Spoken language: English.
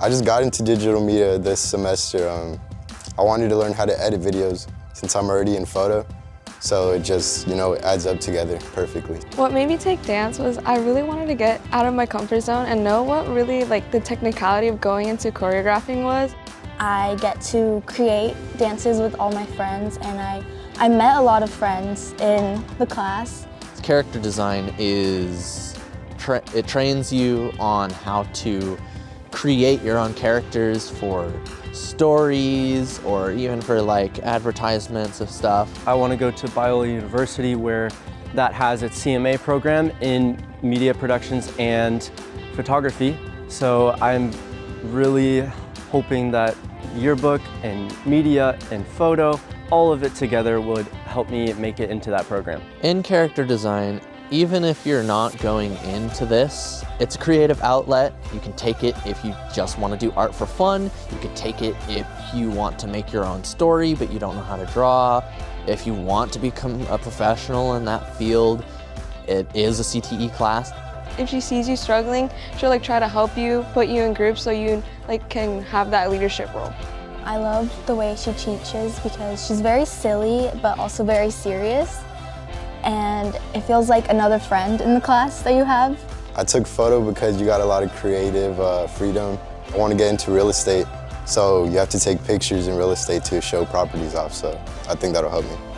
I just got into digital media this semester. I wanted to learn how to edit videos since I'm already in photo. So it just, adds up together perfectly. What made me take dance was I really wanted to get out of my comfort zone and know what really the technicality of going into choreographing was. I get to create dances with all my friends, and I met a lot of friends in the class. Character design it trains you on how to create your own characters for stories or even for advertisements of stuff. I want to go to Biola University where that has its CMA program in media productions and photography. So I'm really hoping that yearbook and media and photo, all of it together would help me make it into that program. In character design, even if you're not going into this, it's a creative outlet. You can take it if you just want to do art for fun. You could take it if you want to make your own story, but you don't know how to draw. If you want to become a professional in that field, it is a CTE class. If she sees you struggling, she'll try to help you, put you in groups so you can have that leadership role. I love the way she teaches because she's very silly but also very serious, and it feels like another friend in the class that you have. I took photo because you got a lot of creative freedom. I want to get into real estate, so you have to take pictures in real estate to show properties off, so I think that'll help me.